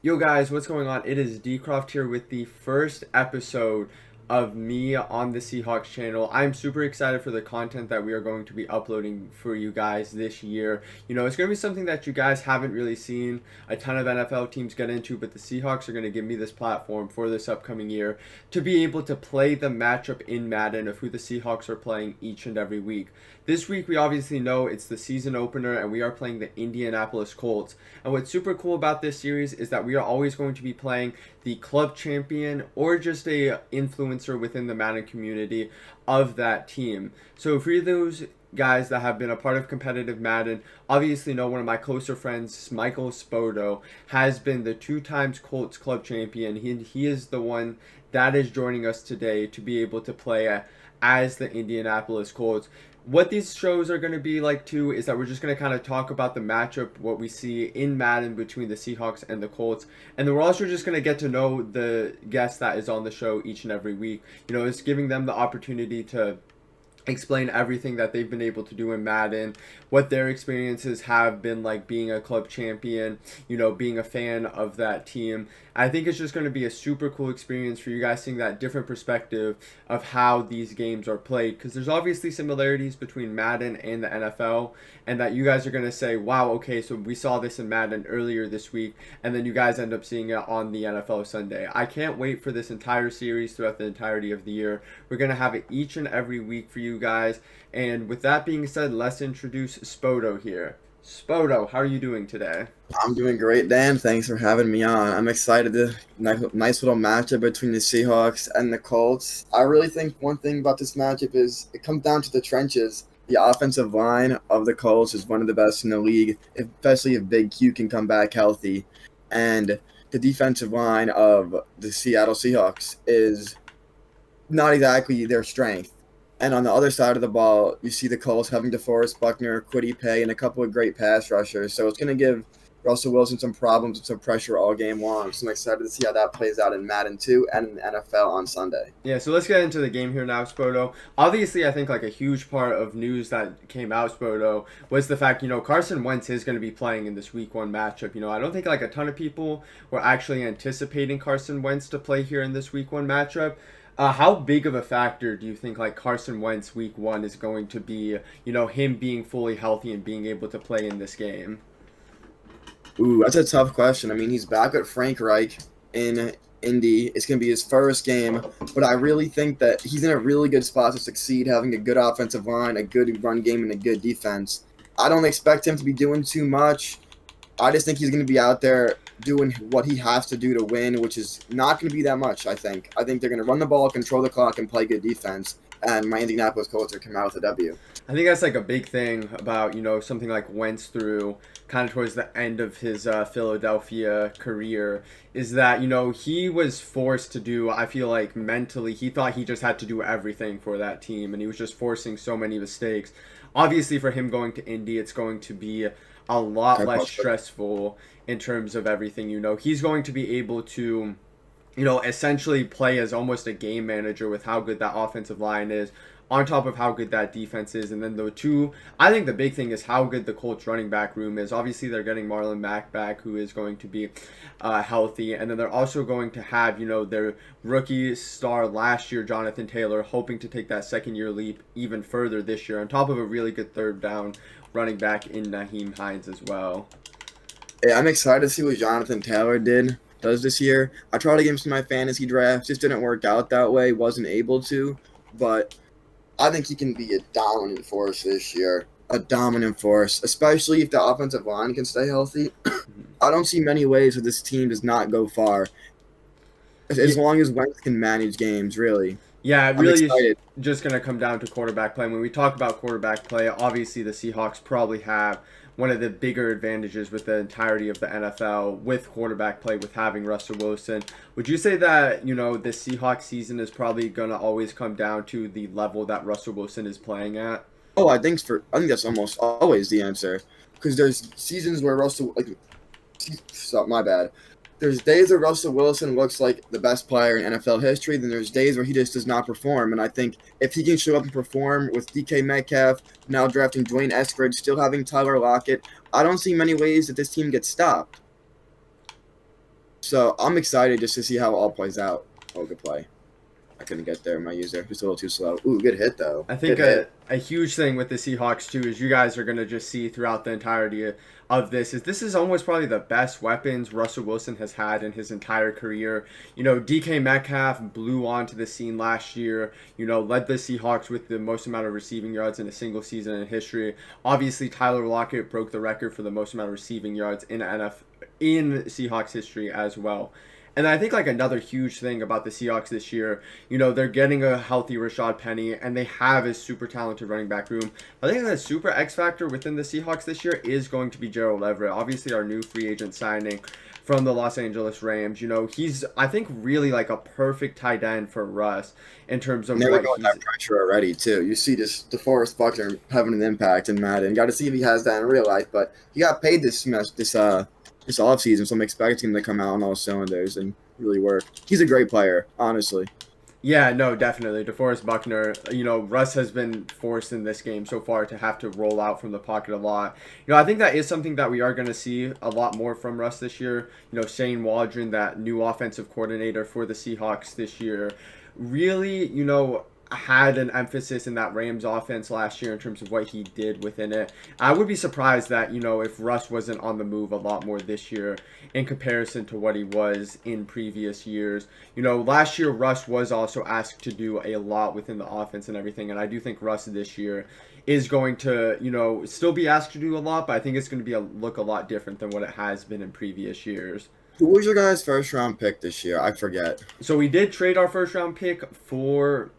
Yo guys, what's going on? It is Dcroft here with the first episode of me on the Seahawks channel. I'm super excited for the content that we are going to be uploading for you guys this year. It's going to be something that you guys haven't really seen a ton of NFL teams get into, but the Seahawks are going to give me this platform for this upcoming year to be able to play the matchup in Madden of who the Seahawks are playing each and every week. This week, we obviously know it's the season opener, and we are playing the Indianapolis Colts. And what's super cool about this series is that we are always going to be playing the club champion or just a influencer within the Madden community of that team. So for those guys that have been a part of competitive Madden, obviously know one of my closer friends, Michael Spoto, has been the 2 times Colts club champion. He is the one that is joining us today to be able to play as the Indianapolis Colts. What these shows are going to be like too is that we're just going to kind of talk about the matchup, what we see in Madden between the Seahawks and the Colts, and then we're also just going to get to know the guest that is on the show each and every week. It's giving them the opportunity to explain everything that they've been able to do in Madden, what their experiences have been like being a club champion, being a fan of that team. I think it's just going to be a super cool experience for you guys, seeing that different perspective of how these games are played, because there's obviously similarities between Madden and the NFL, and that you guys are going to say, wow, okay, so we saw this in Madden earlier this week, and then you guys end up seeing it on the NFL Sunday. I can't wait for this entire series throughout the entirety of the year. We're going to have it each and every week for you guys. And with that being said, let's introduce Spoto here. Spoto, how are you doing today? I'm doing great, Dan. Thanks for having me on. I'm excited. Nice little matchup between the Seahawks and the Colts. I really think one thing about this matchup is it comes down to the trenches. The offensive line of the Colts is one of the best in the league, especially if Big Q can come back healthy. And the defensive line of the Seattle Seahawks is not exactly their strength. And on the other side of the ball, you see the Colts having DeForest Buckner, Kwity Paye, and a couple of great pass rushers. So it's going to give Russell Wilson some problems and some pressure all game long. So I'm excited to see how that plays out in Madden 2 and in the NFL on Sunday. Yeah, so let's get into the game here now, Spoto. Obviously, I think like a huge part of news that came out, Spoto, was the fact, Carson Wentz is going to be playing in this Week 1 matchup. I don't think like a ton of people were actually anticipating Carson Wentz to play here in this Week 1 matchup. How big of a factor do you think like Carson Wentz Week 1 is going to be, him being fully healthy and being able to play in this game? Ooh, that's a tough question. I mean, he's back at Frank Reich in Indy. It's going to be his first game, but I really think that he's in a really good spot to succeed, having a good offensive line, a good run game, and a good defense. I don't expect him to be doing too much. I just think he's going to be out there doing what he has to do to win, which is not going to be that much, I think. I think they're going to run the ball, control the clock, and play good defense, and my Indianapolis Colts are coming out with a W. I think that's like a big thing about, something like Wentz through kind of towards the end of his Philadelphia career is that, he was forced to do, I feel like mentally, he thought he just had to do everything for that team, and he was just forcing so many mistakes. Obviously, for him going to Indy, it's going to be a lot less stressful in terms of everything. He's going to be able to, essentially play as almost a game manager with how good that offensive line is, on top of how good that defense is. And then I think the big thing is how good the Colts running back room is. Obviously, they're getting Marlon Mack back, who is going to be healthy. And then they're also going to have, their rookie star last year, Jonathan Taylor, hoping to take that second-year leap even further this year, on top of a really good third down running back in Nyheim Hines as well. Yeah, I'm excited to see what Jonathan Taylor does this year. I tried to get him to my fantasy draft. Just didn't work out that way. Wasn't able to. But I think he can be a dominant force this year. A dominant force, especially if the offensive line can stay healthy. I don't see many ways that this team does not go far. As long as Wentz can manage games, really. Yeah, it really is just going to come down to quarterback play. When we talk about quarterback play, obviously the Seahawks probably have one of the bigger advantages with the entirety of the NFL with quarterback play, with having Russell Wilson. Would you say that, the Seahawks season is probably going to always come down to the level that Russell Wilson is playing at? Oh, I think that's almost always the answer. Because there's seasons where my bad. There's days where Russell Wilson looks like the best player in NFL history, then there's days where he just does not perform. And I think if he can show up and perform with DK Metcalf, now drafting Dwayne Eskridge, still having Tyler Lockett, I don't see many ways that this team gets stopped. So I'm excited just to see how it all plays out. Oh, good play. I couldn't get there, my user. Just a little too slow. Ooh, good hit, though. I think Good hit. a huge thing with the Seahawks too is you guys are going to just see throughout the entirety of this is almost probably the best weapons Russell Wilson has had in his entire career. You know, DK Metcalf blew onto the scene last year, you know, led the Seahawks with the most amount of receiving yards in a single season in history. Obviously, Tyler Lockett broke the record for the most amount of receiving yards in Seahawks history as well. And I think like another huge thing about the Seahawks this year, you know, they're getting a healthy Rashad Penny and they have a super talented running back room. I think the super X factor within the Seahawks this year is going to be Gerald Everett, obviously our new free agent signing from the Los Angeles Rams. You know, he's I think really like a perfect tight end for Russ in terms of Never what got he's that pressure already, too. You see this DeForest Buckner having an impact in Madden. Got to see if he has that in real life, but he got paid this offseason, so I'm expecting him to come out on all cylinders and really work. He's a great player, honestly. Yeah, no, definitely. DeForest Buckner, you know, Russ has been forced in this game so far to have to roll out from the pocket a lot. You know, I think that is something that we are going to see a lot more from Russ this year. You know, Shane Waldron, that new offensive coordinator for the Seahawks this year, really, you know, had an emphasis in that Rams offense last year in terms of what he did within it. I would be surprised that, you know, if Russ wasn't on the move a lot more this year in comparison to what he was in previous years. You know, last year Russ was also asked to do a lot within the offense and everything, and I do think Russ this year is going to, you know, still be asked to do a lot, but I think it's going to be look a lot different than what it has been in previous years. Who was your guys' first round pick this year? I forget. So we did trade our first round pick for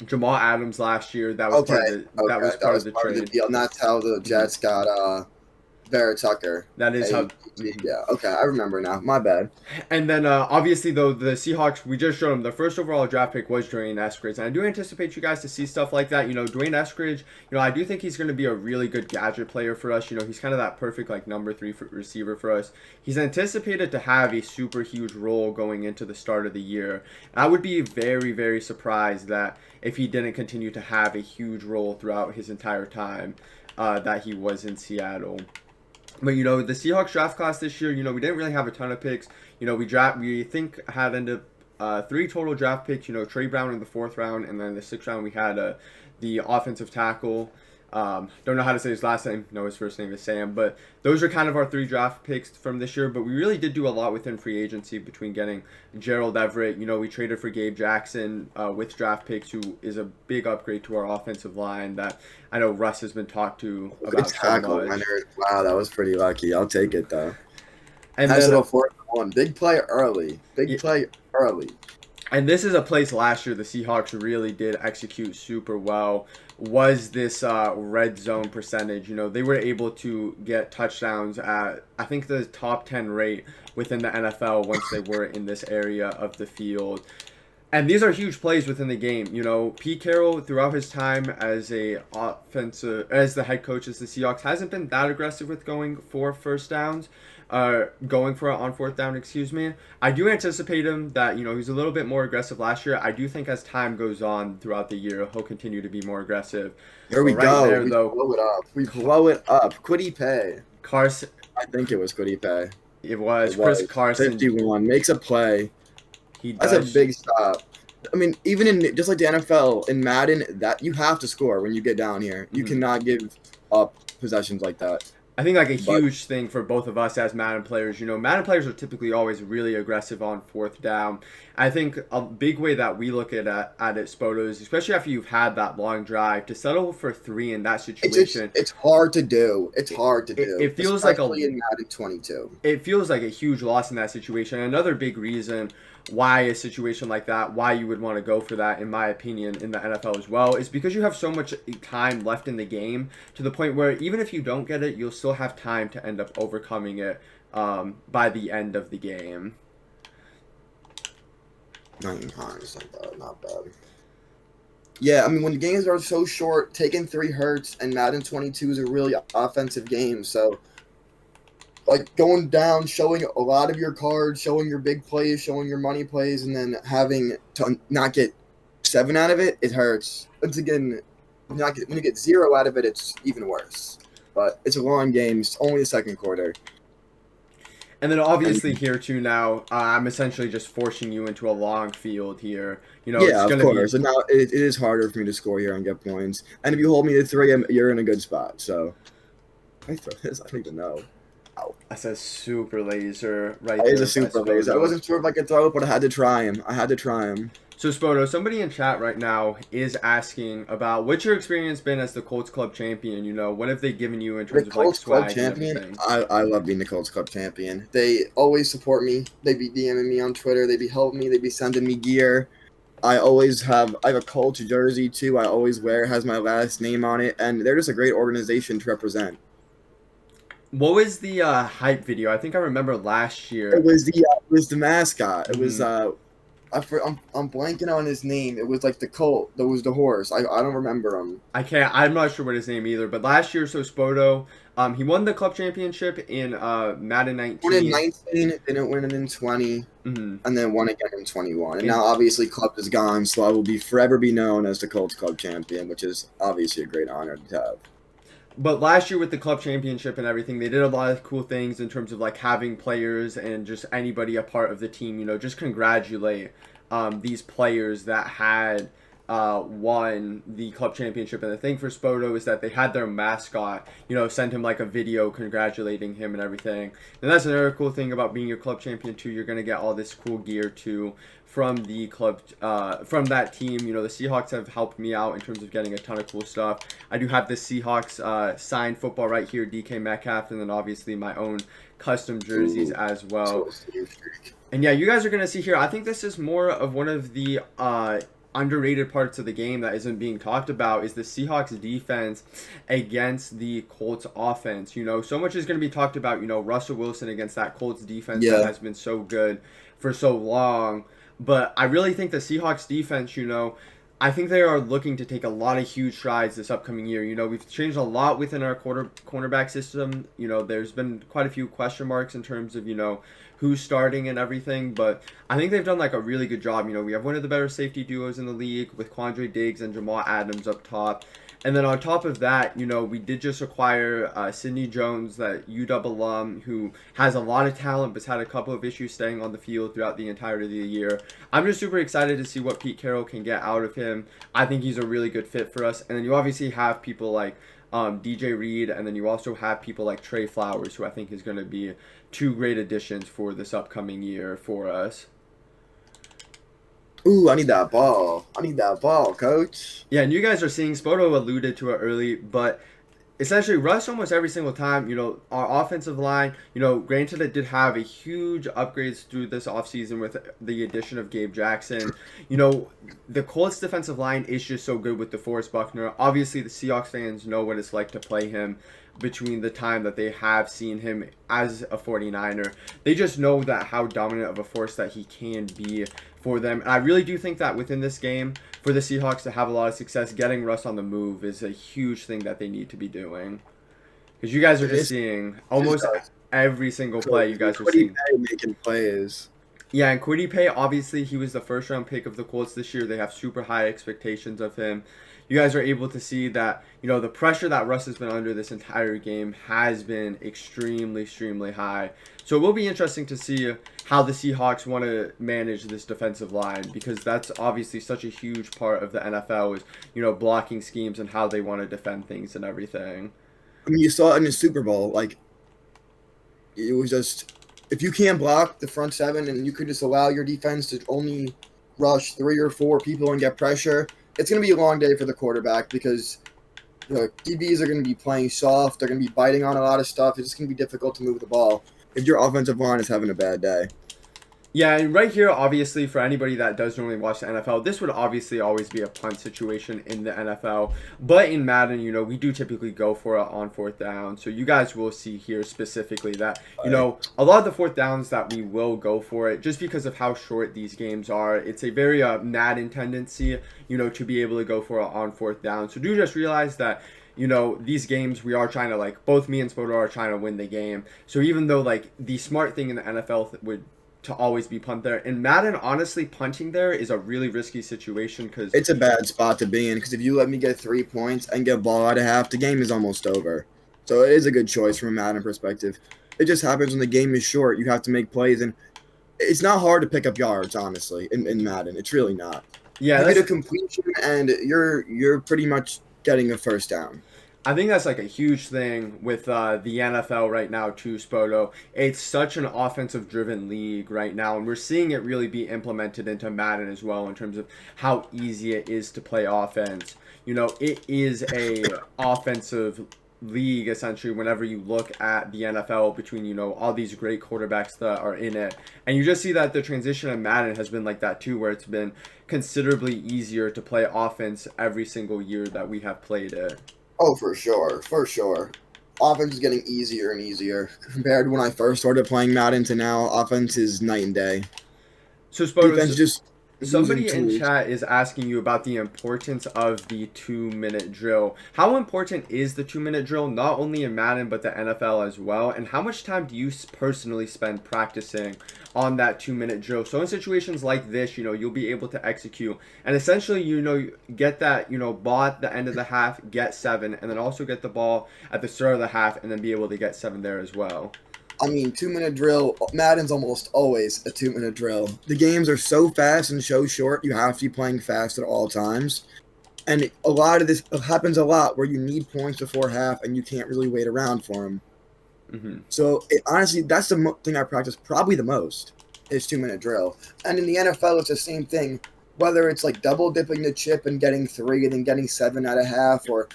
Jamal Adams last year. That was That was part of the trade. deal. And that's how the Jets got Barrett Tucker. That is how. Yeah, okay, I remember now. My bad. And then obviously though the Seahawks, we just showed them the first overall draft pick was Dwayne Eskridge, and I do anticipate you guys to see stuff like that. You know, Dwayne Eskridge, you know, I do think he's going to be a really good gadget player for us. You know, he's kind of that perfect like number 3 receiver for us. He's anticipated to have a super huge role going into the start of the year. I would be very, very surprised that if he didn't continue to have a huge role throughout his entire time that he was in Seattle. But, you know, the Seahawks draft class this year, you know, we didn't really have a ton of picks. You know, we think had ended up 3 total draft picks. You know, Trey Brown in the 4th round, and then the 6th round we had the offensive tackle. Don't know how to say his last name. No, his first name is Sam. But those are kind of our 3 draft picks from this year. But we really did do a lot within free agency between getting Gerald Everett. You know, we traded for Gabe Jackson with draft picks, who is a big upgrade to our offensive line that I know Russ has been talked to about tackle, so much. Leonard. Wow, that was pretty lucky. I'll take it, though. And nice then, little 4th-1. Big play early. Play early. And this is a place last year the Seahawks really did execute super well, was this red zone percentage. You know, they were able to get touchdowns at, I think, the top 10 rate within the NFL once they were in this area of the field. And these are huge plays within the game. You know, Pete Carroll, throughout his time as the head coach of the Seahawks, hasn't been that aggressive with going for first downs. Going for it on 4th down, excuse me. I do anticipate him that, you know, he's a little bit more aggressive last year. I do think as time goes on throughout the year, he'll continue to be more aggressive. Here we go. There, we blow it up. We blow it up. Kwity Paye. Carson. I think it was Kwity Paye. It was. Chris Carson. 51. Makes a play. That's a big stop. I mean, even in just like the NFL, in Madden, that you have to score when you get down here. You cannot give up possessions like that. I think like a huge thing for both of us as Madden players, you know, Madden players are typically always really aggressive on 4th down. I think a big way that we look at it, Spoto, is especially after you've had that long drive, to settle for 3 in that situation. It's hard to do. It feels like in Madden 22. It feels like a huge loss in that situation. Another big reason why a situation like that, why you would want to go for that, in my opinion, in the NFL as well, is because you have so much time left in the game to the point where even if you don't get it, you'll still have time to end up overcoming it by the end of the game. Not bad. Yeah, I mean, when games are so short, taking 3 hurts, and Madden 22 is a really offensive game, so like going down, showing a lot of your cards, showing your big plays, showing your money plays, and then having to not get 7 out of it, it hurts. Once again, when you get 0 out of it, it's even worse. But it's a long game. It's only the 2nd quarter. And then obviously here too now, I'm essentially just forcing you into a long field here. It's Yeah, of going to be. course. And now it is harder for me to score here and get points. And if you hold me to 3, you're in a good spot. So I throw this. I don't even know. Ow. That's a super laser right That is there a by super laser. I Spoto. wasn't sure if I could throw it, but I had to try him. I had to try him. So Spoto, somebody in chat right now is asking about what's your experience been as the Colts Club champion? What have they given you in The terms of like Colts Club swag and champion, everything? I love being the Colts Club champion. They always support me. They be DMing me on Twitter. They be helping me. They be sending me gear. I have a Colts jersey too. I always wear. It has my last name on it, and they're just a great organization to represent. What was the hype video? I think I remember last year. It was the mascot. It was Mhm. I'm blanking on his name. It was like the colt. That was the horse. I don't remember him. I'm not sure what his name either, but last year, so Spoto, he won the club championship in Madden Won in 19. 19, didn't win it in 20, Hmm. and then won again in 21. And In- now obviously Club is gone, so I will be forever be known as the Colts Club champion, which is obviously a great honor to have. But last year with the club championship and everything, they did a lot of cool things in terms of like having players and just anybody a part of the team, just congratulate these players that had won the club championship. And the thing for Spoto is that they had their mascot, send him like a video congratulating him and everything. And that's another cool thing about being your club champion too. You're going to get all this cool gear too from the club, from that team. The Seahawks have helped me out in terms of getting a ton of cool stuff. I do have the Seahawks signed football right here, DK Metcalf, and then obviously my own custom jerseys as well. And yeah, you guys are going to see here, I think this is more of one of the underrated parts of the game that isn't being talked about is the Seahawks defense against the Colts offense. So much is going to be talked about, Russell Wilson against that Colts defense that has been so good for so long. But I really think the Seahawks defense, I think they are looking to take a lot of huge strides this upcoming year. We've changed a lot within our cornerback system. There's been quite a few question marks in terms of, who's starting and everything. But I think they've done like a really good job. We have one of the better safety duos in the league with Quandre Diggs and Jamal Adams up top. And then on top of that, we did just acquire Sidney Jones, that UW alum who has a lot of talent but's had a couple of issues staying on the field throughout the entirety of the year. I'm just super excited to see what Pete Carroll can get out of him. I think he's a really good fit for us. And then you obviously have people like DJ Reed, and then you also have people like Trey Flowers, who I think is going to be two great additions for this upcoming year for us. Ooh, I need that ball. I need that ball, coach. Yeah, and you guys are seeing, Spoto alluded to it early, but essentially Russ almost every single time, our offensive line, granted it did have a huge upgrades through this offseason with the addition of Gabe Jackson. The Colts defensive line is just so good with DeForest Buckner. Obviously, the Seahawks fans know what it's like to play him between the time that they have seen him as a 49er. They just know that how dominant of a force that he can be for them. And I really do think that within this game, for the Seahawks to have a lot of success, getting Russ on the move is a huge thing that they need to be doing. Because you guys are just seeing almost every single play you guys are seeing. Making plays. Yeah, and Kwity Paye, obviously, he was the first-round pick of the Colts this year. They have super high expectations of him. You guys are able to see that, the pressure that Russ has been under this entire game has been extremely, extremely high. So it will be interesting to see how the Seahawks want to manage this defensive line, because that's obviously such a huge part of the NFL is, blocking schemes and how they want to defend things and everything. I mean, you saw it in the Super Bowl. Like, it was just, if you can't block the front seven and you could just allow your defense to only rush 3 or 4 people and get pressure, it's going to be a long day for the quarterback, because the DBs are going to be playing soft. They're going to be biting on a lot of stuff. It's just going to be difficult to move the ball if your offensive line is having a bad day. Yeah, and right here, obviously, for anybody that does normally watch the NFL, this would obviously always be a punt situation in the NFL. But in Madden, we do typically go for it on 4th down. So you guys will see here specifically that, a lot of the 4th downs that we will go for it, just because of how short these games are. It's a very Madden tendency, to be able to go for it on 4th down. So do just realize that, these games, we are trying to, both me and Spoto are trying to win the game. So even though, the smart thing in the NFL would to always be punt there. In Madden, honestly, punting there is a really risky situation, because it's a bad spot to be in, because if you let me get 3 points and get ball out of half, the game is almost over. So it is a good choice from a Madden perspective. It just happens when the game is short. You have to make plays, and it's not hard to pick up yards, honestly, in Madden. It's really not. Yeah, You get a that's completion, and you're pretty much getting a first down. I think that's like a huge thing with the NFL right now too, Spoto. It's such an offensive-driven league right now, and we're seeing it really be implemented into Madden as well in terms of how easy it is to play offense. It is a offensive league essentially whenever you look at the NFL between all these great quarterbacks that are in it, and you just see that the transition in Madden has been like that too, where it's been considerably easier to play offense every single year that we have played it. Oh, for sure, for sure. Offense is getting easier and easier compared to when I first started playing Madden to now. Offense is night and day. So Defense Spoto, just losing somebody in tools. chat is asking you about the importance of the 2 minute drill. How important is the 2 minute drill, not only in Madden, but the NFL as well? And how much time do you personally spend practicing on that 2 minute drill? So in situations like this, you'll be able to execute and essentially, get that, ball at the end of the half, get 7, and then also get the ball at the start of the half and then be able to get 7 there as well. I mean, 2 minute drill. Madden's almost always a 2 minute drill. The games are so fast and so short. You have to be playing fast at all times, and a lot of this happens a lot where you need points before half, and you can't really wait around for them. So honestly, that's the thing I practice probably the most is 2 minute drill. And in the NFL, it's the same thing. Whether it's like double dipping the chip and getting 3 and then getting 7 at a half, or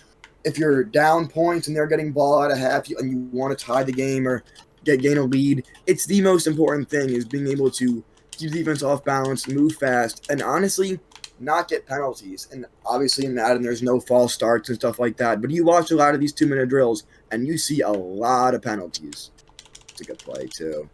if you're down points and they're getting ball at a half and you want to tie the game or gain a lead, it's the most important thing is being able to keep the defense off balance, move fast, and honestly not get penalties. And obviously in Madden there's no false starts and stuff like that, but you watch a lot of these 2 minute drills and you see a lot of penalties. It's a good play too.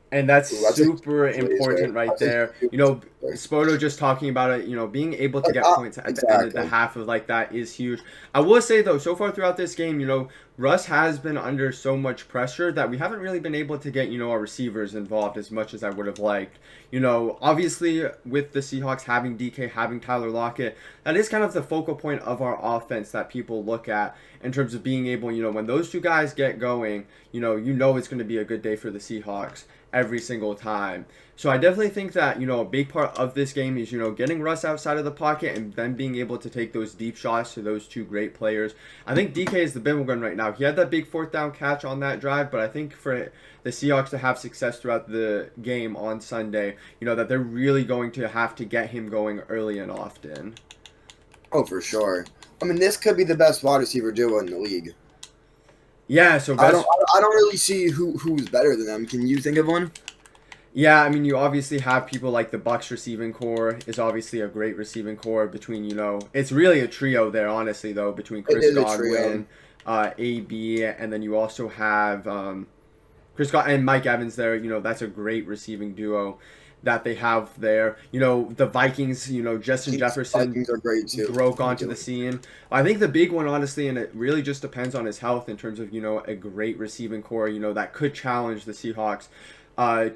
And that's Ooh, super important right there. Spoto just talking about it, being able to get points at the end of the half of like that is huge. I will say though, so far throughout this game, Russ has been under so much pressure that we haven't really been able to get, our receivers involved as much as I would have liked. Obviously with the Seahawks having DK, having Tyler Lockett, that is kind of the focal point of our offense that people look at in terms of being able, when those two guys get going, it's going to be a good day for the Seahawks every single time. So I definitely think that, a big part of this game is, getting Russ outside of the pocket and then being able to take those deep shots to those two great players. I think DK is the big one right now. He had that big 4th down catch on that drive, but I think for the Seahawks to have success throughout the game on Sunday, that they're really going to have to get him going early and often. Oh, for sure. I mean, this could be the best wide receiver duo in the league. Yeah, so I don't really see who's better than them. Can you think of one? Yeah, I mean, you obviously have people like the Bucks receiving core is obviously a great receiving core between, it's really a trio there, honestly, though, between Chris Godwin, AB, and then you also have Chris Godwin and Mike Evans there. That's a great receiving duo that they have there. The Vikings, Justin Jefferson Vikings are great too. Broke onto the scene. I think the big one, honestly, and it really just depends on his health in terms of, a great receiving core, that could challenge the Seahawks.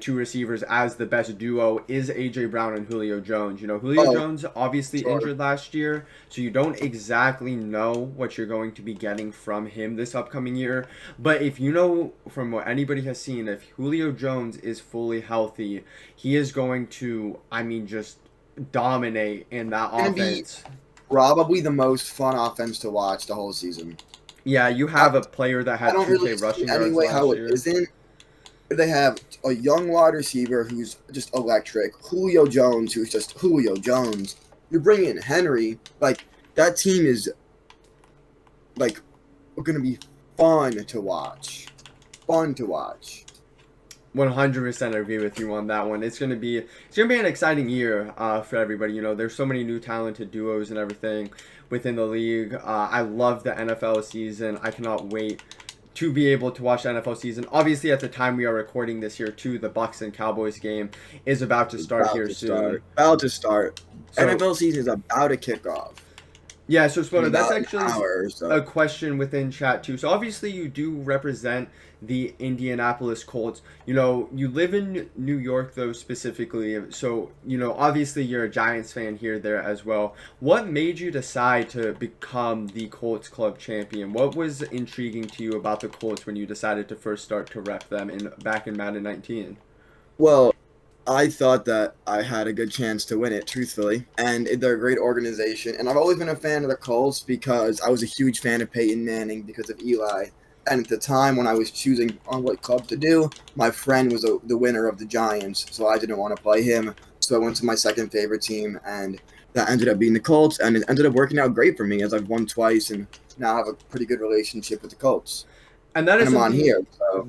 Two receivers as the best duo is A.J. Brown and Julio Jones. Julio Jones obviously injured last year, so you don't exactly know what you're going to be getting from him this upcoming year. But if from what anybody has seen, if Julio Jones is fully healthy, he is going to, just dominate in that offense. Probably the most fun offense to watch the whole season. Yeah, you have a player that had 2K rushing yards last year. Isn't. They have a young wide receiver who's just electric. Julio Jones, who's just Julio Jones. You're bringing in Henry. Like, that team is, going to be fun to watch. Fun to watch. 100% agree with you on that one. It's gonna be an exciting year for everybody. There's so many new talented duos and everything within the league. I love the NFL season. I cannot wait to be able to watch the NFL season. Obviously, at the time we are recording this year, too, the Bucks and Cowboys game is about to start soon. About to start. So, NFL season is about to kick off. Yeah, so Spoto, that's about an actually hour or a so. question within chat too. So obviously you do represent the Indianapolis Colts. You know, you live in New York though specifically. So, you know, obviously you're a Giants fan here there as well. What made you decide to become the Colts club champion? What was intriguing to you about the Colts when you decided to first start to rep them in back in Madden 19? Well, I thought that I had a good chance to win it, truthfully. And they're a great organization. And I've always been a fan of the Colts because I was a huge fan of Peyton Manning because of Eli. And at the time when I was choosing on what club to do, my friend was the winner of the Giants, so I didn't want to play him. So I went to my second favorite team, and that ended up being the Colts. And it ended up working out great for me as I've won twice and now have a pretty good relationship with the Colts. And that And is I'm on something here, so.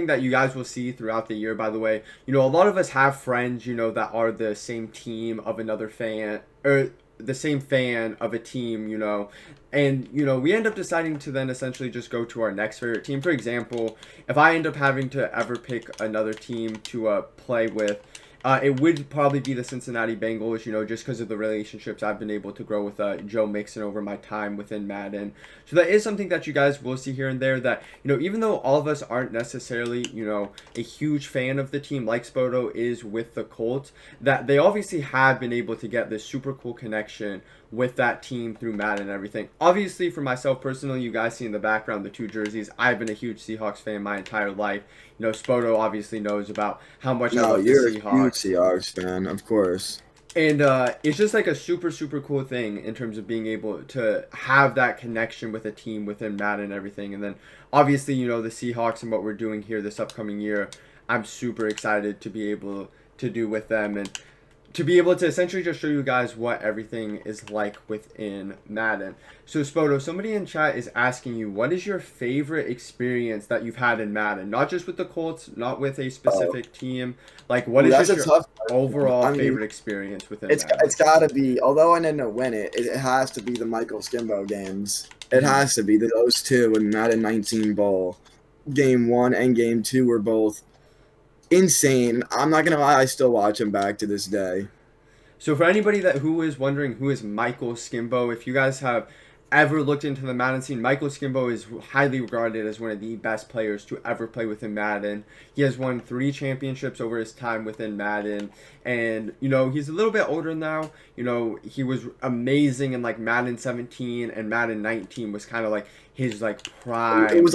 that you guys will see throughout the year, by the way. You know, a lot of us have friends, you know, that are the same team of another fan, or the same fan of a team, you know. And, you know, we end up deciding to then essentially just go to our next favorite team. For example, if I end up having to ever pick another team to play with, it would probably be the Cincinnati Bengals, you know, just because of the relationships I've been able to grow with Joe Mixon over my time within Madden. So that is something that you guys will see here and there that, you know, even though all of us aren't necessarily, you know, a huge fan of the team like Spoto is with the Colts, that they obviously have been able to get this super cool connection with that team through Madden and everything. Obviously, for myself personally, you guys see in the background the two jerseys. I've been a huge Seahawks fan my entire life. You know, Spoto obviously knows about how much I No, love the you're a huge Seahawks. Seahawks fan, of course. And it's just like a super, super cool thing in terms of being able to have that connection with a team within Madden and everything. And then obviously, you know, the Seahawks and what we're doing here this upcoming year, I'm super excited to be able to do with them and to be able to essentially just show you guys what everything is like within Madden. So Spoto, somebody in chat is asking you, what is your favorite experience that you've had in Madden? Not just with the Colts, not with a Oh, specific team. Like, what ooh, is that's just a your tough question. overall I mean, favorite experience within Madden? it's got to be. Although I didn't win it, it has to be the Michael Skimbo games. It Mhm. has to be those two in Madden 19 Bowl. Game one and game two were both insane. I'm not gonna lie, I still watch them back to this day. So for anybody that who is wondering who is Michael Skimbo, if you guys have ever looked into the Madden scene, Michael Skimbo is highly regarded as one of the best players to ever play within Madden. He has won 3 championships over his time within Madden, and you know he's a little bit older now. You know he was amazing in like Madden 17 and Madden 19 was kind of like his like It prime. was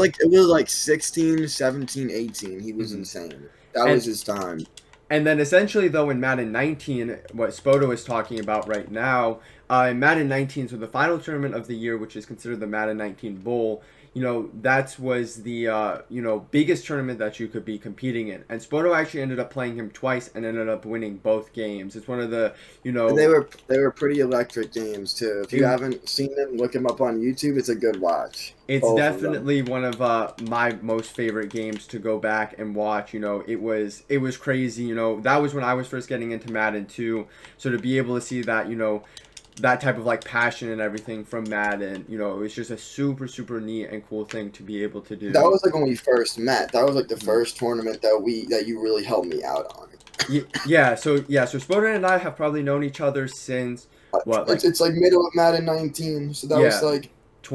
like 16, 17, 18. He was Mhm. insane. That And was his time. And then essentially, though, in Madden 19, what Spoto is talking about right now, in Madden 19, so the final tournament of the year, which is considered the Madden 19 Bowl, you know, that was the, you know, biggest tournament that you could be competing in. And Spoto actually ended up playing him twice and ended up winning both games. It's one of the, you And know, they were pretty electric games too. If you it, haven't seen them, look them up on YouTube. It's a good watch. it's Both of them. definitely one of my most favorite games to go back and watch. You know, it was crazy. You know, that was when I was first getting into Madden too. So to be able to see that, you know, that type of like passion and everything from Madden, you know, it was just a super super neat and cool thing to be able to That do. was like when we first met. That was like the Mhm. first tournament that you really helped me out on. Yeah, so Spoder and I have probably known each other since what, like It's like middle of Madden 19. So that was yeah, like,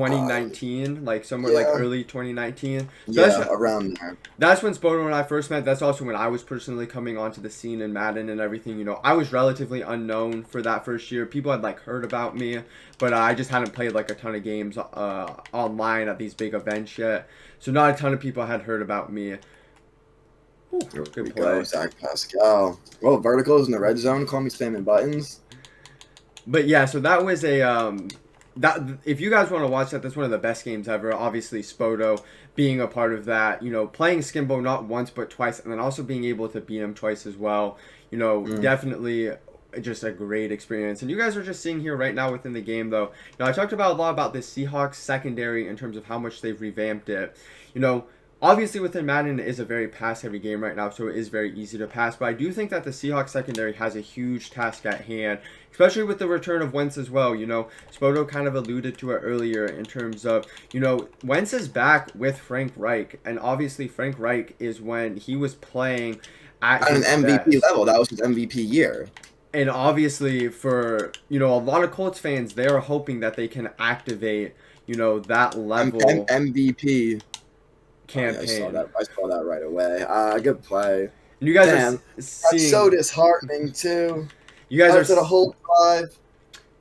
uh, 2019, like somewhere like yeah, early 2019. So yeah, around there. that's when Spoder and I first met. That's also when I was personally coming onto the scene in Madden and everything. You know, I was relatively unknown for that first year. People had like heard about me, but I just hadn't played like a ton of games online at these big events yet. So not a ton of people had heard about me. Ooh, Here we good go, play. Zach Pascal. Oh, verticals in the red zone. Call me spamming buttons. But yeah, so that was a that if you guys want to watch that, that's one of the best games ever. Obviously, Spoto being a part of that, you know, playing Skimbo not once but twice, and then also being able to beat him twice as well. You know, Mm. definitely just a great experience. And you guys are just seeing here right now within the game, though. Now, I talked about a lot about this Seahawks secondary in terms of how much they've revamped it. You know, obviously within Madden it is a very pass heavy game right now, so it is very easy to pass. But I do think that the Seahawks secondary has a huge task at hand, especially with the return of Wentz as well. You know, Spoto kind of alluded to it earlier in terms of, you know, Wentz is back with Frank Reich, and obviously Frank Reich is when he was playing at At an his MVP best. level, that was his MVP year. And obviously, for a lot of Colts fans, they are hoping that they can activate that level MVP. Oh, yeah, campaign. I saw that right away. Good play. And you guys are Damn, that's so seeing, disheartening too. you guys are After the whole drive.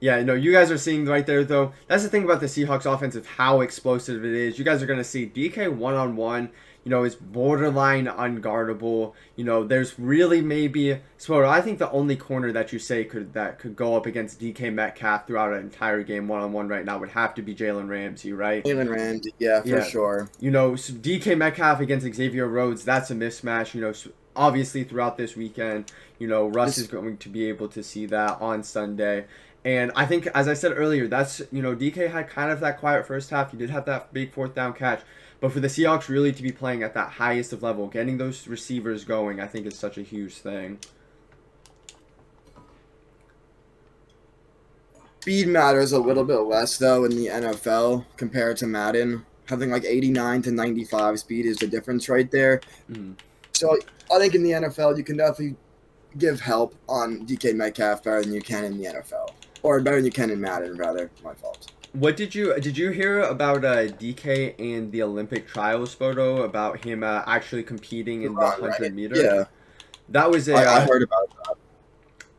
Yeah, no, you guys are seeing right there, though. That's the thing about the Seahawks offense of how explosive it is. You guys are going to see DK one-on-one, is borderline unguardable. There's really maybe Spoto. I think the only corner that you say could go up against DK Metcalf throughout an entire game one-on-one right now would have to be Jalen Ramsey, right? Jalen Ramsey, yeah, for Yeah. sure. So DK Metcalf against Xavier Rhodes, that's a mismatch. Obviously throughout this weekend, Russ is going to be able to see that on Sunday. And I think, as I said earlier, that's, DK had kind of that quiet first half. He did have that big fourth down catch. But for the Seahawks really to be playing at that highest of level, getting those receivers going, I think is such a huge thing. Speed matters a little bit less, though, in the NFL compared to Madden. Having like 89 to 95 speed is the difference right there. Mm. So I think in the NFL, you can definitely give help on DK Metcalf better than you can in the NFL. Or better than you can in Madden, rather. My fault. What did you hear about DK and the Olympic trials photo about him actually competing in the 100 meter? Yeah, That was I heard about that.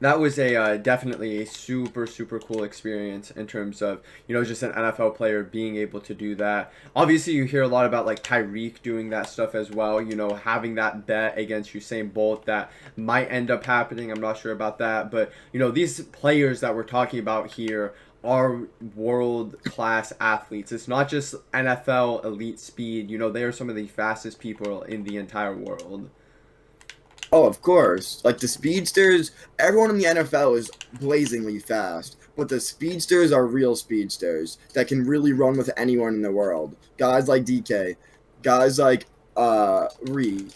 That was definitely a super super cool experience in terms of just an NFL player being able to do that. Obviously, you hear a lot about like Tyreek doing that stuff as well. Having that bet against Usain Bolt that might end up happening. I'm not sure about that, but these players that we're talking about here are world class athletes. It's not just NFL elite speed. They are some of the fastest people in the entire world. Oh, of course. Like the speedsters, everyone in the NFL is blazingly fast, but the speedsters are real speedsters that can really run with anyone in the world. Guys like DK, guys like Reed,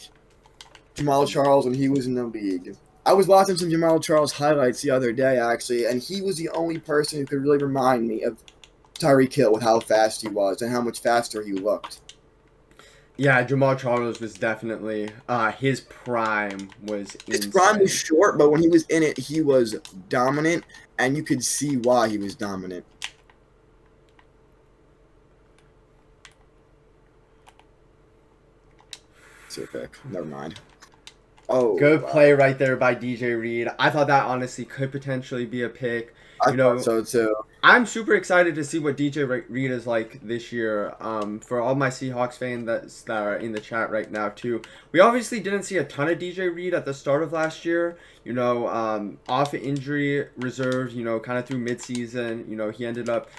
Jamal Charles when he was in the league. I was watching some Jamal Charles highlights the other day, actually, and he was the only person who could really remind me of Tyreek Hill with how fast he was and how much faster he looked. Yeah, Jamal Charles was definitely his prime was insane. His prime was short, but when he was in it, he was dominant, and you could see why he was dominant. Terrific. Never mind. Oh, Good wow. play right there by DJ Reed. I thought that honestly could potentially be a pick. I thought so too. I'm super excited to see what DJ Reed is like this year. For all my Seahawks fans that are in the chat right now too, we obviously didn't see a ton of DJ Reed at the start of last year. Off injury reserve. Kind of through midseason. He ended up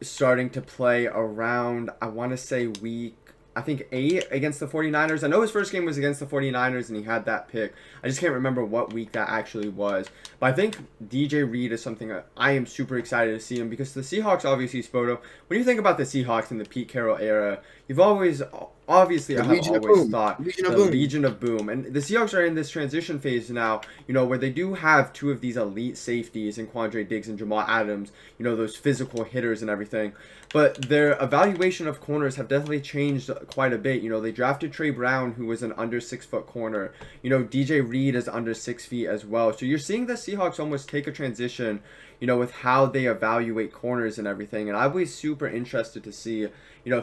starting to play around, I want to say week, I think 8 against the 49ers. I know his first game was against the 49ers and he had that pick. I just can't remember what week that actually was. But I think DJ Reed is something that I am super excited to see him because the Seahawks, obviously, Spoto, when you think about the Seahawks in the Pete Carroll era, you've always, obviously, I have always thought the Legion of Boom. And the Seahawks are in this transition phase now, where they do have two of these elite safeties in Quandre Diggs and Jamal Adams, those physical hitters and everything. But their evaluation of corners have definitely changed quite a bit. They drafted Trey Brown, who was an under 6-foot corner. DJ Reed is under 6 feet as well. So you're seeing the Seahawks almost take a transition, with how they evaluate corners and everything. And I'll be super interested to see,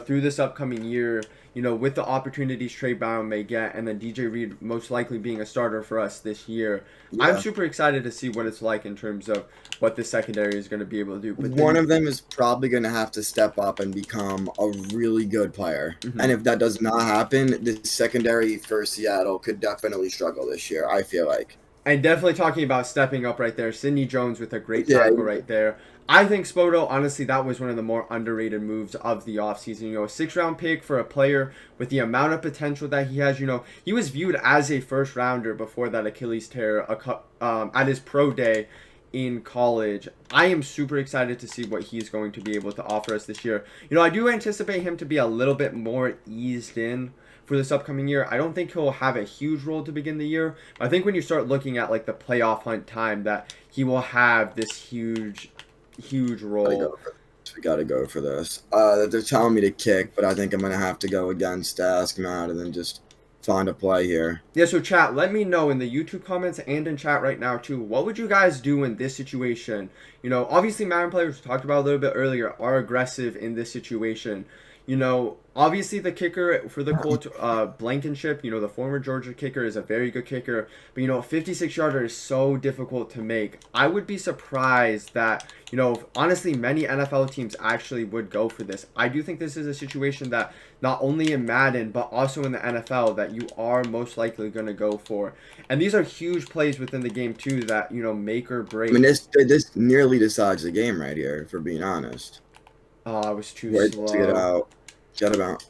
through this upcoming year, with the opportunities Trey Brown may get, and then DJ Reed most likely being a starter for us this year. Yeah. I'm super excited to see what it's like in terms of what the secondary is going to be able to do. But one of them is probably going to have to step up and become a really good player. Mm-hmm. And if that does not happen, the secondary for Seattle could definitely struggle this year, I feel like. And definitely talking about stepping up right there, Sidney Jones with a great tackle right there. I think Spoto, honestly, that was one of the more underrated moves of the offseason. A 6th-round pick for a player with the amount of potential that he has. He was viewed as a first-rounder before that Achilles tear at his pro day in college. I am super excited to see what he's going to be able to offer us this year. I do anticipate him to be a little bit more eased in for this upcoming year. I don't think he'll have a huge role to begin the year. I think when you start looking at like the playoff hunt time, that he will have this huge role. We gotta go for this. They're telling me to kick, but I think I'm gonna have to go against Ask Madden and just find a play here. Yeah, so chat, let me know in the YouTube comments and in chat right now too, what would you guys do in this situation? You know, obviously Madden players we talked about a little bit earlier are aggressive in this situation. You know, obviously the kicker for the Colts, Blankenship, you know, the former Georgia kicker is a very good kicker, but you know, a 56-yarder is so difficult to make. I would be surprised that, you know, honestly, many NFL teams actually would go for this. I do think this is a situation that not only in Madden, but also in the NFL that you are most likely going to go for. And these are huge plays within the game too that, you know, make or break. I mean, this nearly decides the game right here, for being honest. Oh, I was too Wait slow. to get out. Get him out.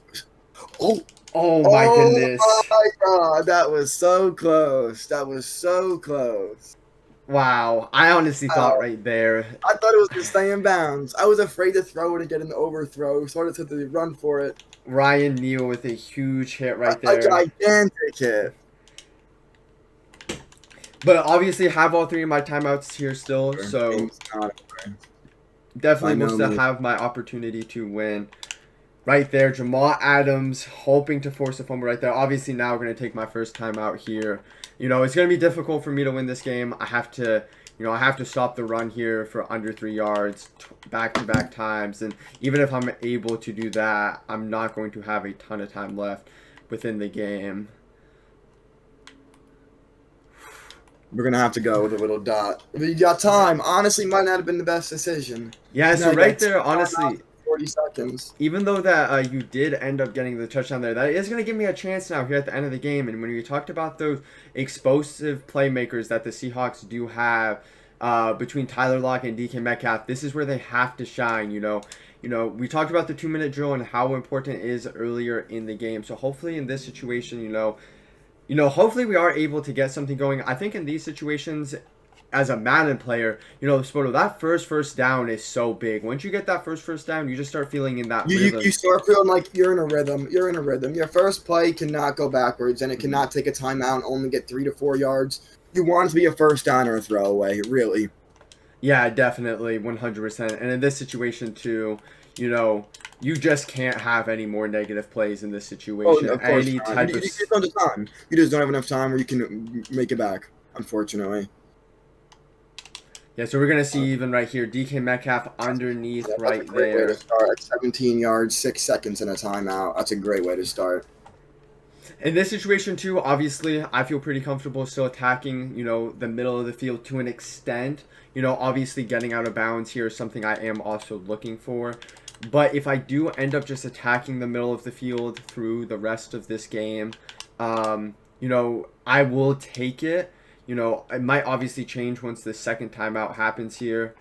Oh my goodness. Oh my God, that was so close. That was so close. Wow, I honestly thought right there. I thought it was going to stay in bounds. I was afraid to throw it and get an overthrow, so I just had to run for it. Ryan Neal with a huge hit right there. A gigantic hit. But obviously have all three of my timeouts here still, so definitely will still have my opportunity to win. Right there, Jamal Adams hoping to force a fumble right there. Obviously now we're going to take my first timeout here. You know, it's going to be difficult for me to win this game. I have to, you know, I have to stop the run here for under 3 yards back-to-back times. And even if I'm able to do that, I'm not going to have a ton of time left within the game. We're going to have to go with a little dot. But you got time. Honestly, might not have been the best decision. Yeah, so right there, honestly, 40 seconds. Even though that you did end up getting the touchdown there, that is going to give me a chance now here at the end of the game. And when we talked about those explosive playmakers that the Seahawks do have between Tyler Lockett and DK Metcalf, this is where they have to shine, you know. You know, we talked about the 2-minute drill and how important it is earlier in the game. So hopefully in this situation, you know, hopefully we are able to get something going. I think in these situations, as a Madden player, you know, Spoto, that first down is so big. Once you get that first down, you just start feeling in that rhythm. You start feeling like you're in a rhythm. You're in a rhythm. Your first play cannot go backwards, and it cannot take a timeout and only get 3 to 4 yards. You want it to be a first down or a throwaway, really. Yeah, definitely, 100%. And in this situation, too, you know, you just can't have any more negative plays in this situation. Oh, of course any not. type You just don't have time. You just don't have enough time where you can make it back, unfortunately. Yeah, so we're going to see even right here, DK Metcalf underneath right that's a great there. Way to start at 17 yards, 6 seconds in a timeout. That's a great way to start. In this situation, too, obviously, I feel pretty comfortable still attacking, you know, the middle of the field to an extent. You know, obviously getting out of bounds here is something I am also looking for. But if I do end up just attacking the middle of the field through the rest of this game, you know, I will take it. You know, it might obviously change once the second timeout happens here.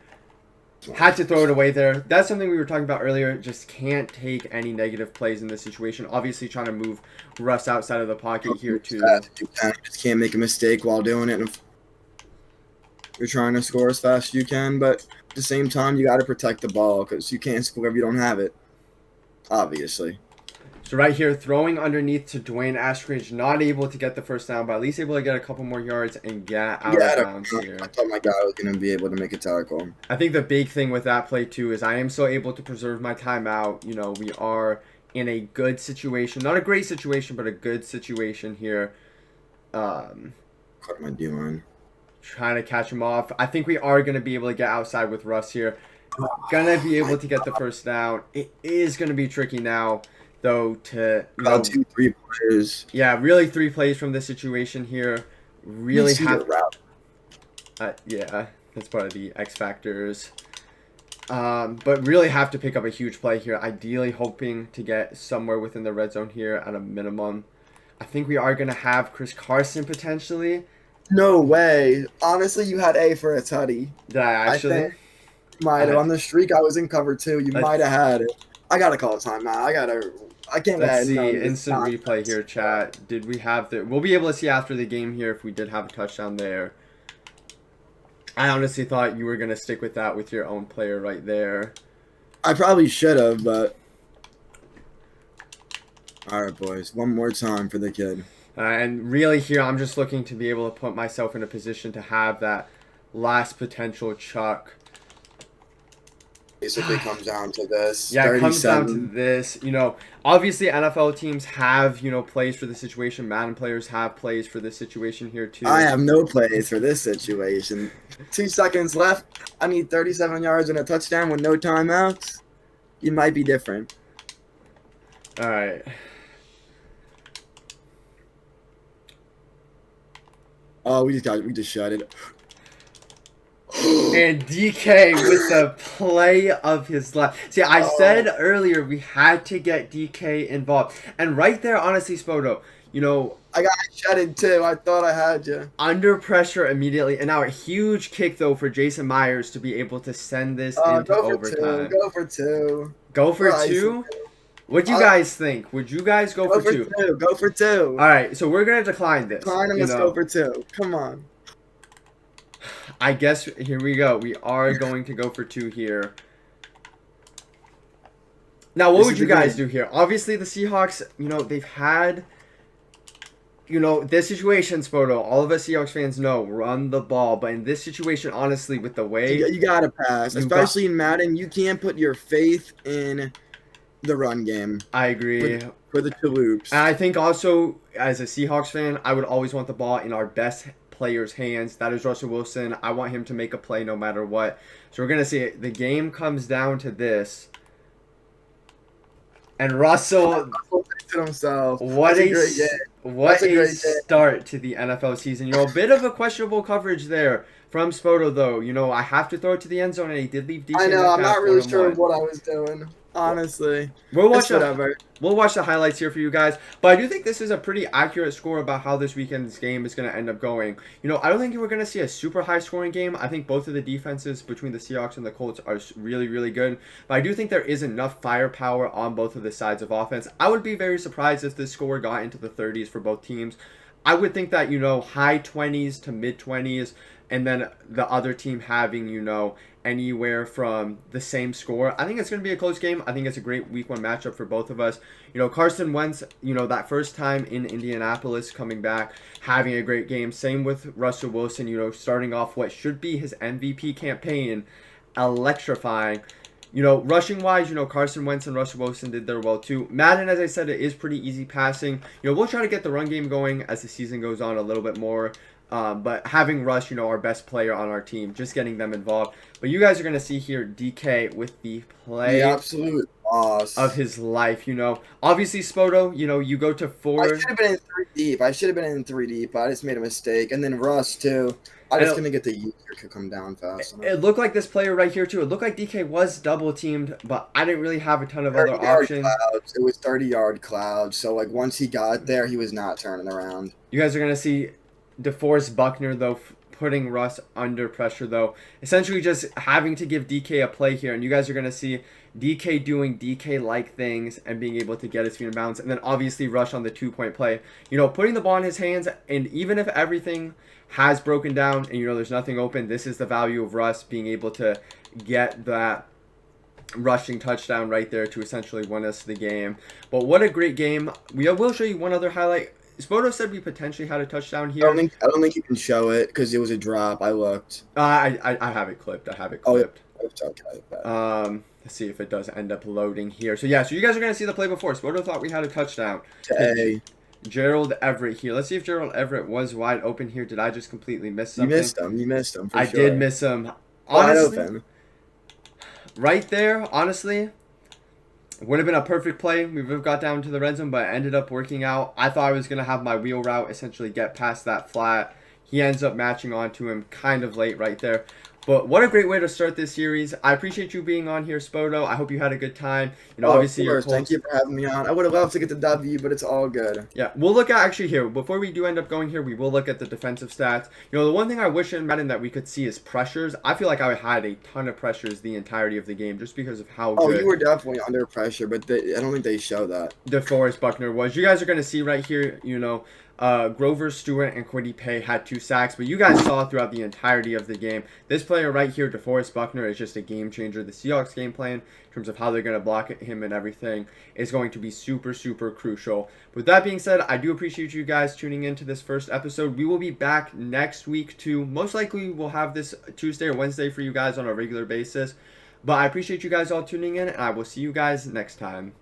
Had to throw it away there. That's something we were talking about earlier. Just can't take any negative plays in this situation. Obviously trying to move Russ outside of the pocket here too. You just can't make a mistake while doing it. You're trying to score as fast as you can, but at the same time, you got to protect the ball because you can't score if you don't have it, obviously. So right here, throwing underneath to Dwayne Askridge, not able to get the first down, but at least able to get a couple more yards and get out of bounds here. I thought my guy was going to be able to make a tackle. I think the big thing with that play, too, is I am still able to preserve my timeout. You know, we are in a good situation. Not a great situation, but a good situation here. Caught my D-line. Trying to catch him off. I think we are going to be able to get outside with Russ here. Gonna be able to get the first down. It is going to be tricky now, though, to... About 2-3 plays. Yeah, really 3 plays from this situation here. Really have... yeah, that's part of the X factors. But really have to pick up a huge play here. Ideally hoping to get somewhere within the red zone here at a minimum. I think we are going to have Chris Carson potentially. No way. Honestly, you had A for a tutty. Did I actually? I think might have. On the streak, I was in cover 2. You might have had it. I got to call a timeout. I can't Let's see. Instant replay here, chat. Did we have the... We'll be able to see after the game here if we did have a touchdown there. I honestly thought you were going to stick with that with your own player right there. I probably should have, but... All right, boys. One more time for the kid. And really here, I'm just looking to be able to put myself in a position to have that last potential chuck. basically comes down to this. Yeah, it comes down to 37. this. Obviously NFL teams have, plays for the situation. Madden players have plays for this situation here too. I have no plays for this situation. 2 seconds left. I need 37 yards and a touchdown with no timeouts. You might be different. All right. Oh, we just shut it. And DK with the play of his life. See, I said earlier we had to get DK involved. And right there, honestly, Spoto, I got shutted too. I thought I had you. under pressure immediately. And now a huge kick, though, for Jason Myers to be able to send this into overtime. Go for two. Go for two? What'd you guys think? Would you guys go for two? Go for two. All right, so we're going to decline this. Let's go for two. Come on. I guess here we go. We are going to go for two here. Now, what would you guys do here? Obviously, the Seahawks, they've had, this situation, Spoto, all of us Seahawks fans know, run the ball. But in this situation, honestly, with the way... You got to pass. Especially in Madden, you can't put your faith in the run game. I agree. For the two loops. And I think also, as a Seahawks fan, I would always want the ball in our best player's hands. That is Russell Wilson. I want him to make a play no matter what. So we're going to see the game comes down to this. And Russell himself. What a start to the NFL season. A bit of a questionable coverage there from Spoto, though. I have to throw it to the end zone, and he did leave DK. I know. I'm not really sure what I was doing. Honestly, we'll watch the highlights here for you guys. But I do think this is a pretty accurate score about how this weekend's game is going to end up going. I don't think we're going to see a super high scoring game. I think both of the defenses between the Seahawks and the Colts are really, really good. But I do think there is enough firepower on both of the sides of offense. I would be very surprised if this score got into the 30s for both teams. I would think that, high 20s to mid 20s, and then the other team having, anywhere from the same score. I think it's going to be a close game. I think it's a great week one matchup for both of us. Carson Wentz, that first time in Indianapolis coming back, having a great game. Same with Russell Wilson, starting off what should be his MVP campaign, electrifying. Rushing wise, Carson Wentz and Russell Wilson did their well too. Madden, as I said, it is pretty easy passing. We'll try to get the run game going as the season goes on a little bit more. But having Rush, our best player on our team, just getting them involved. But you guys are going to see here DK with the play absolute boss of his life. Obviously, Spoto, you go to 4. I should have been in 3 deep. I just made a mistake. And then Russ, too. I was going to get the user to come down fast. It looked like this player right here, too. It looked like DK was double teamed, but I didn't really have a ton of other options. It was 30-yard clouds. So, once he got there, he was not turning around. You guys are going to see DeForest Buckner, though, putting Russ under pressure, though. Essentially just having to give DK a play here. And you guys are going to see DK doing DK-like things and being able to get his feet in bounds. And then obviously Rush on the 2-point play. Putting the ball in his hands. And even if everything has broken down and, there's nothing open, this is the value of Russ being able to get that rushing touchdown right there to essentially win us the game. But what a great game. We will show you one other highlight. Spoto said we potentially had a touchdown here. I don't think you can show it because it was a drop. I looked. I have it clipped. Oh, okay. Let's see if it does end up loading here. So you guys are going to see the play before. Spoto thought we had a touchdown. Hey. Gerald Everett here. Let's see if Gerald Everett was wide open here. Did I just completely miss something? You missed him. I did miss him. Honestly, wide open. Right there, honestly, would have been a perfect play. We would have got down to the red zone, but it ended up working out. I thought I was going to have my wheel route essentially get past that flat. He ends up matching onto him kind of late right there. But what a great way to start this series. I appreciate you being on here, Spoto. I hope you had a good time. Obviously, your Colts. Thank you for having me on. I would have loved to get the W, but it's all good. Yeah, we'll look at actually here. Before we do end up going here, we will look at the defensive stats. The one thing I wish in Madden that we could see is pressures. I feel like I had a ton of pressures the entirety of the game just because of how good. Oh, you were definitely under pressure, but I don't think they show that. DeForest Buckner was. You guys are going to see right here, Grover Stewart and Kwity Paye had 2 sacks, but you guys saw throughout the entirety of the game, this player right here, DeForest Buckner, is just a game changer. The Seahawks game plan, in terms of how they're going to block him and everything, is going to be super, super crucial. With that being said, I do appreciate you guys tuning into this first episode. We will be back next week too. Most likely we'll have this Tuesday or Wednesday for you guys on a regular basis. But I appreciate you guys all tuning in, and I will see you guys next time.